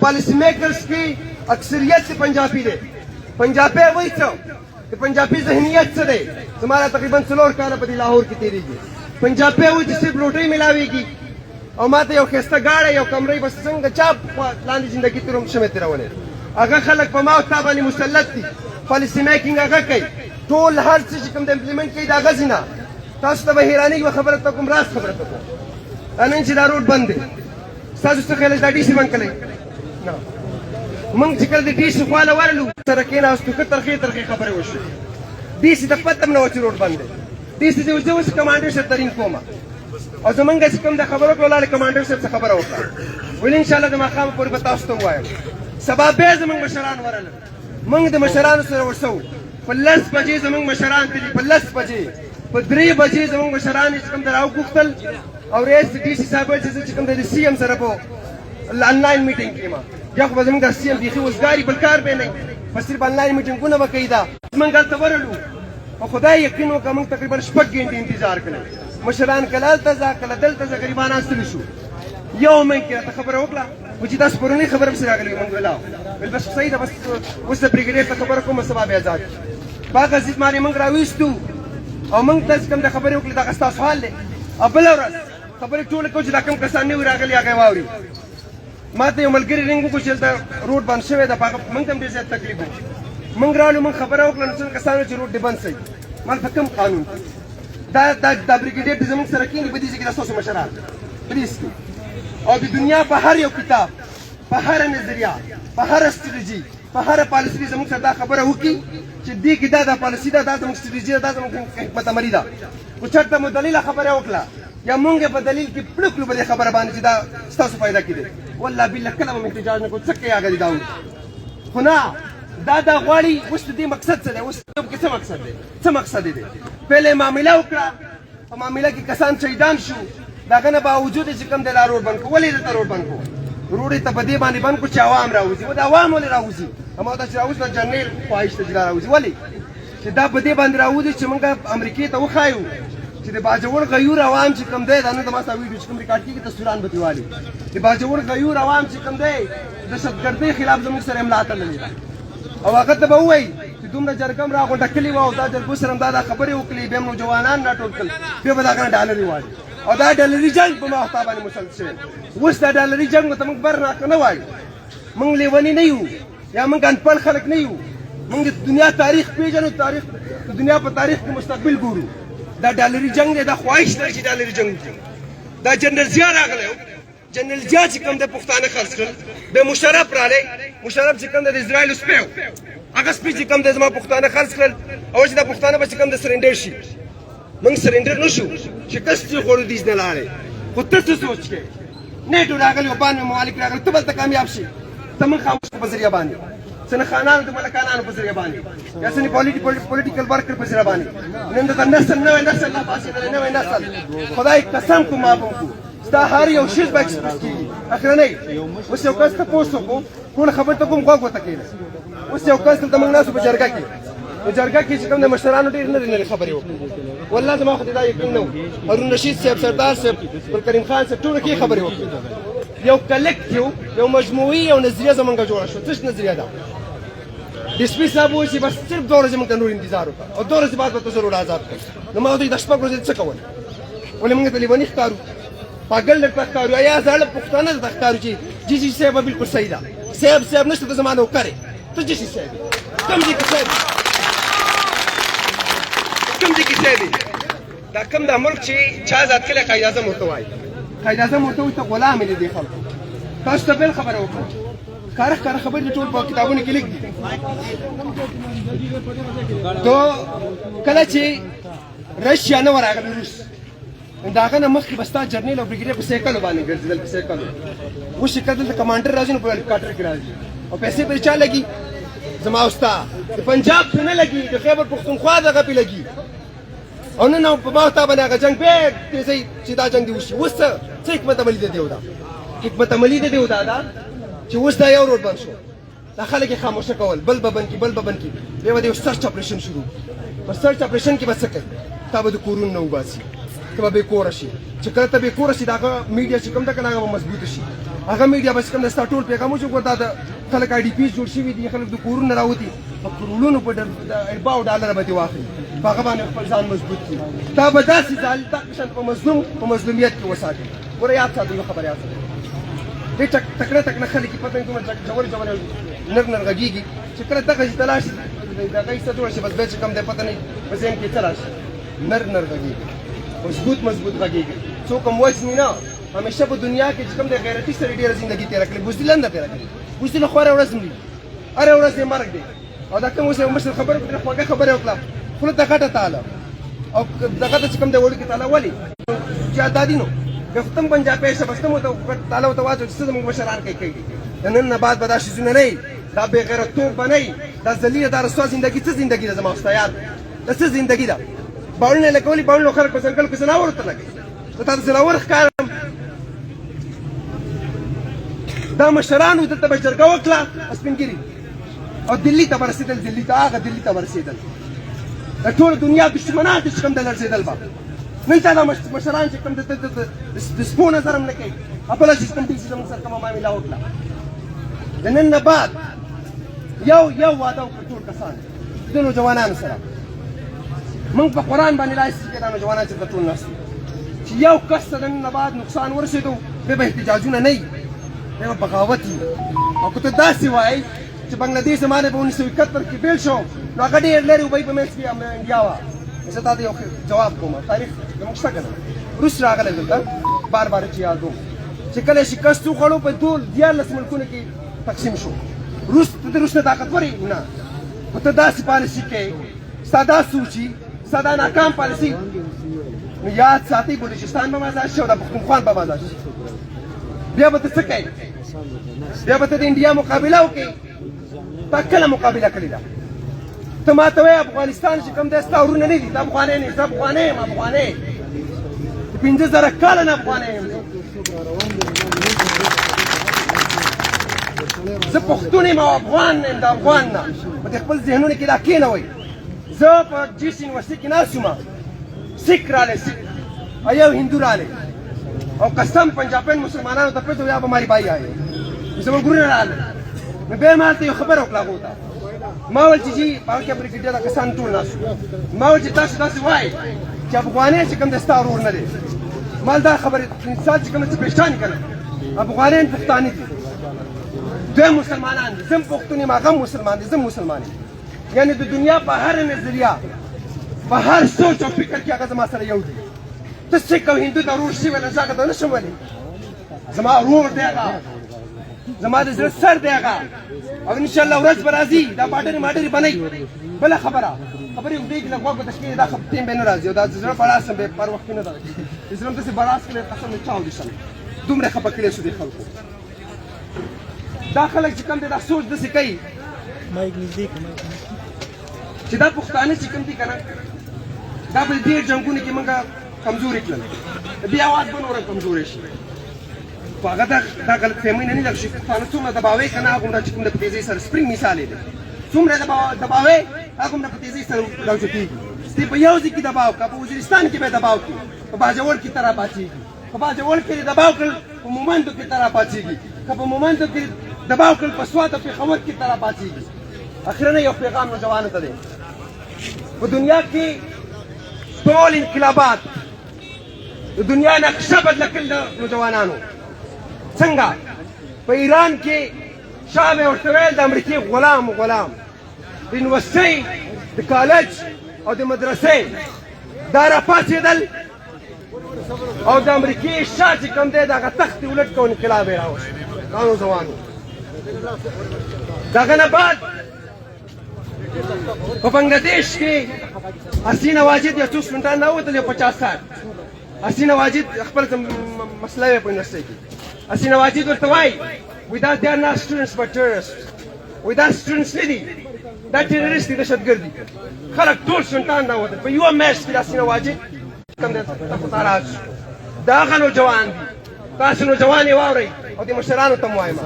Policy makers की अक्सरियत से पंजाबी दे, पंजाबी वही तो पंजाबी जहनीत से दे। तुम्हारा तकरीबन 16 काल पति लाहौर की तेरी की पंजाबी वो जिससे रोटी मिलावेगी और माते यो खस्ता गाड़े यो कमरे बस संग चाप लांदी जिंदगी तुरम शमे तेरा वने अगर खलक पमाव ताबानी मुसल्लत थी पॉलिसी मेकिंग अगर कई टोल हर चीज कम इम्प्लीमेंट की दागा जिना तास तब हैरानी की खबर तो कुम रास खबर तो अनन जिला रोड बंद है साजु से खेले दाडी से मंकले ना मंग जिकल दी डीस वाला वालू सरकेना उस तो तरखी खबर है वश डीस तपतम ना वच रोड बंद है डीस जो जो कमांडर से तरीन कोमा और जमंगा से कम दा खबरों को लाले कमांडर से खबर होता विल इंशाल्लाह द मकाम पर बतास तो हुआ है सबब बेज मंग मशरान वरल मंग द मशरान से वसो पल्लस बजे जमंग मशरान ती पल्लस बजे पद्री बजे जमंग मशरान इस कम दराव कुख्तल और एस डीसी साहब से कम द सीएम सरपो ऑनलाइन मीटिंग कीमा जब वजम द सीएम दी उसगारी बलकार पे नहीं बस सिर्फ ऑनलाइन मीटिंग को ना बकायदा मंगल तवरलू और खुदा यकीन हो कम तकरीबन 5 घंटे इंतजार करें मशरान कलाल तजा कला दल तजा गरीबान आस्तरिशु يوم من كده خبر وكلا وجي داس بروني خبر بس راغلي من غلاو بس سيده بس وس بريغيدير خبركم السبب يا زاد باغ زيد ماري من راويستو او من تاس كم د خبر وكلا دا استا سوال له ابل ورس خبر ټول کو چې دا کم کسان نه راغلي هغه واوري ماته ملګری رنګو کو چلتا روډ باندې شوی دا باغ من کم ډیر زیات تکلیف من رالو من خبره وکړه نو کسانو چې روډ دی بند سي مال حکم قانون دا بريغيدير زمون سره کېنی بدی چې تاسو مشران پلیز और दुनिया पर हर यो किताब पर हर नजरिया पर हर स्ट्रेटजी पर हर पॉलिसी जमुक सदा खबर हो की दी की दादा पॉलिसी दादा जमुक स्ट्रेटजी दादा जमुक हिकमत मरीदा उछट मु दलील खबर है ओकला या मुंगे पर दलील की प्लुक लु बदे खबर बानी जिदा स्तासु फायदा की दे वल्लाह बिल्लाह कलम में इhtijaj ने को चक्के आगे दाऊ खुना दादा वाली उस दी मकसद से उस के मकसद दे पहले मामला ओकला और मामला की कसान शहीदान शु दागना बावजूद چې کوم د روډ بند کو ولې د روډ بند کو روډ ته بده باندې بند کو چې عوام راوځي و د عوام ولې راوځي هم دا چې راوځي د جنرال خواهش ته راوځي ولې چې دا بده باندې راوځي چې موږ امریکای ته وخایو چې د باجوړ غیور عوام چې کوم دی دا نه د ما سا ویډیو چې کوم ریکارډ کیږي تصویران بتیوالي د باجوړ غیور عوام چې کوم دی د شتګردۍ خلاف زموږ سره املا تللی او هغه ته به وایي چې دومره جرګم راغونډه کلی و او دا جرګو سره دا خبرې وکړي به نو جوانان راټول کړل به دا کنه ډالري وایي और दा डलरी जंग पे महताबानी मुसलसल उस दा डलरी जंग तो मंग बर ना कना वाई मंग लेवनी नहीं हूं या मंग अनपढ़ खलक नहीं हूं मंग दुनिया तारीख पे जनो तारीख तो दुनिया पर तारीख के मुस्तकबिल गुरु दा डलरी जंग ने दा ख्वाहिश नहीं डलरी जंग दा जनरल जिया रागले जनरल जिया से कम दे पुख्ताना खर्च कर बे मुशर्रफ राले मुशर्रफ से कम दे इजराइल उस पे अगस्त पे से कम दे जमा पुख्ताना खर्च कर और से पुख्ताना बस कम दे सरेंडर शी मंग सरेंडर नशु शिकस्त खोड़ दीज न लारे खुद से सोच के नहीं तो रागल योबान में मालिक रागल तबल तक कामयाब शी तमन खामोश को बजरिया बानी सन खानान तो मलकानान को बजरिया बानी या सनी पॉलिटिकल वर्कर बजरिया बानी नंद का नस्ल ना पासे नवे नस्ल खुदा की कसम को माफो को sta हर यो शिज बैक्स की आखिर नहीं उससे औकात का पोस्ट को कौन खबर तो कुम को तके उससे औकात तो तमन नास बजरगा की जरगा की कम ने मशरान ډیر نه خبرې وکړي والله زما خو دا یقین نو هارون رشید صاحب سردار صاحب کریم خان صاحب ټول کې خبرې وکړي یو کلیکټیو یو مجموعي یو نظریه زمونږ جوړه شو څه نظریه ده ډیس پی صاحب وایي بس صرف دوره زمونږ نور انتظار وکړه او دوره بعد به ضرور آزاد کړ نو ما دوی د شپږ ورځې څه کول ولې موږ ته لیونی ښکارو پاگل لګ ښکارو یا زړه پښتانه د ښکارو چې جی صاحب بالکل صحیح ده صاحب نشته د زمانه وکړي ته جی صاحب کم دي صاحب कम दी किसे भी दा कम दा मुल्क ची छह जात के लिए कायदा से मुर्तवाई तो गुलाम मिले देखा काश तबेल खबर हो कार खबर जो किताबों ने लिख दी तो कला ची रशिया ने वरा कर रूस दागा न मख बस्ता जर्नल और ब्रिगेडियर पे साइकिल वाले गर्जल पे साइकिल वो शिकायत कमांडर राजन को काटर के राजी और पैसे पर चल लगी जमाउस्ता पंजाब में लगी तो खैबर पख्तूनख्वा जगह पे लगी और ना बाता बना का जंग पे जैसे सीधा जंग दी उस हिकमत अमली दे देवदा हिकमत अमली दे देवदा दा कि उस दा यो रोड बन शो दाखले के खामोश कवल बल बबन की बेवदे सर्च ऑपरेशन शुरू पर सर्च ऑपरेशन की बस सके तब दो कुरून नौ बासी तब बे कोरशी चकरा तब बे कोरशी दा मीडिया से कम तक ना मजबूत शी هغه میډیا بس کوم د ستا ټول پیغامونه چې ګور دا د خلک آی ډي پیز جوړ شوي دي خلک د کورونو راوتي په کرولونو په ارباو ډالره به دې واخلي په هغه باندې خپل ځان مضبوط کړي دا به داسې دا قسم په مظلوم په مظلومیت کې وساتي ګوره یاد ساتئ یو خبر یاد ساتئ دې تکړه خلک یې پته نه کومه ژورې نر غږېږي چې کله دغه چې ته لاړ شي د هغه کیسه جوړه شي بس بیا چې کوم دی پته نه په ذهن کې څه راشي نر غږېږي مضبوط غږېږي څوک هم وژني نه همیشه په دنیا کې چې کوم دی غیرتي سړي ډېره زندګي تېره کړې بزدلان نه تېره کړې بزدل خو هره ورځ مري هره ورځ یې مرګ دی او دا کوم اوس یو مشر خبره وکړه خوږه خبره وکړه خوله ته غټه تاله او دغه ته چې کوم دی وړوکې تاله ولې چې ادادي نو که ختم پنجابی شه بس ته مو ته تاله ورته واچوه چې څه زموږ مشران کوي د نن نه بعد به دا شیزونه نه وي دا بې غیرتوب به نه وي دا ذلیله دا رسوا زندګي څه زندګي ده زما ستا یاد دا څه زندګي ده باڼونه یې لګولي باڼونو خلک په ځنګل کې ځناورو ته لګوي زه تا د ځناور ښکارم دا مشرانو دلته به جرګه وکړه سپین ګیري او دلي ته به رسېدل دلي ته به رسېدل د ټوله دنیا دشمنان دي چې کوم د لړزېدل به نن تا دا مشران چې کوم د سپو نظر هم نه کوي بله چې کوم دي چې زموږ سره کومه معامله وکړه د نن نه بعد یو واده وکړه ټول کسان د نوجوانانو سره موږ په قرآن باندې لا استفادې دا نوجوانان چې ټول ناست چې یو کس ته د نن نه بعد نقصان ورسېدو بیا به احتجاجونه نه وي بیا به بغاوت وي او که ته داسې وایې چې بنګلادیش زمانې په 1971 کې بیل شو نو هغه ډېر لرې وبۍ په منځ کې انډیا وه زه تا ته یو جواب کوم تاریخ زموږ شته که نه روس راغلی دلته بار چې یادوم چې کله یې شکست وخوړو په 14 ملکونو کې تقسیم شو روس ته د روس نه طاقتور یې نه خو ته داسې پالیسي کوې ستا دا سوچي ستا دا ناکام پالیسي نو یاد ساتئ بلوچستان به مازاد شي او دا پښتونخوا به مازاد شي بیا به ته څه کوې بیا به ته د انډیا مقابله وکړې تا کله مقابله کړې ده ته ما ته وایې افغانستان چې کوم دی ستا ورونه نه دي ته افغانی نه زه افغانی یم افغانی د 15,000 کاله نه افغانی یم زه پښتون یم او افغان یم د افغان نه په دې خپل ذهنونو کې دا کېنوئ زه په جیس یونیورسټي کې ناست یم سیک رالی سیک او یو هندو رالی او قسم پنجابین مسلمانانو ته پته یا به ماری بھائی آئے زموږ ګورونه راغله نو بیا ما ته یو خبره وکړه هغو ته ما ویل چې جي هغه کې برګېډیر کسان ټول ناست ما ویل چې تاسو داسې وایئ چې افغانۍ چې کوم دی ستا ورور نه دی ما دا خبرې انسان چې کوم څه پېشتاني که نه افغانۍ پښتانه دي دوی مسلمانان دي زه هم پښتون یم هغه هم مسلمان دي زه هم مسلمان یم یعنې د دنیا په هر نظریه په هر سوچ او فکر کې هغه زما سره یو دی ته سیک او هندو ته ورور شي ویل زه هغه ته نه شم ویلی زما ورور دی هغه زما د زړه سر دی هغه او انشاءالله ورځ به راځي دا باډرې ماډرې به نه وي بله خبره خبرې اوږدې کړي غوږ به تشکېږي دا ټیم به نه راځي او دا د زړه بړاس هم به پر وخت کې نه ده د زړه هم داسې بړاس کړی قسم مې چاودې شم دومره خفه کړی شو دې خلکو دا خلک چې کوم دی دا سوچ داسې کوي چې دا پښتانه چې کوم دي که نه دا به ډېر جنګونو کې موږ کمزوري کړل د دې اواز به نوره کمزورې شي خو هغه دا غلط فهمۍ نه لږ شي پښتانه څومره دباوی که نه هغومره چې کوم د په تیزۍ سره سپرینګ مثال یې دی څومره دباوی هغومره په تیزۍ سره راوچتېږي ستې په یو ځای کې دباو که په وزیرستان کې به یې دباو کړي په باجوړ کې ته راپاڅېږي په باجوړ کې یې دباو کړل په مومندو کې ته راپاڅېږي که په مومندو کې دباو کړل په سوات او پېښور کې ته راپاڅېږي اخرنه یو پیغام نوجوانو ته دی په دنیا کې ټول انقلابات د دنیا نقشه بدله کړل د نوجوانانو څنګه په ایران کې شاه مې ورته ویل د امریکې غلام د یونیورسټۍ د کالج او د مدرسې دا راپاڅېدل او د امریکې شاه چې کوم دی د هغه تخت یې ولټ کړ انقلاب یې راوست دا نوجوانو د هغه نه بعد په بنګلادیش کې حسین واجد یو څو سټوډنټان راووتل یو 50 ساعت حسین واجد خپل مسله یې په یونیورسټۍ کې حسین واجد ورته وایي دا they are not students but terrorists دا سټوډنټس نه دي دا ټیرریست دي دهشتګرد دي خلک ټول سټوډنټان راووتل په یوه میاشت کې د حسین واجد کوم دی تاراج دا هغه نوجوان دي تاسو نوجوان یې واورئ او د مشرانو ته م وایم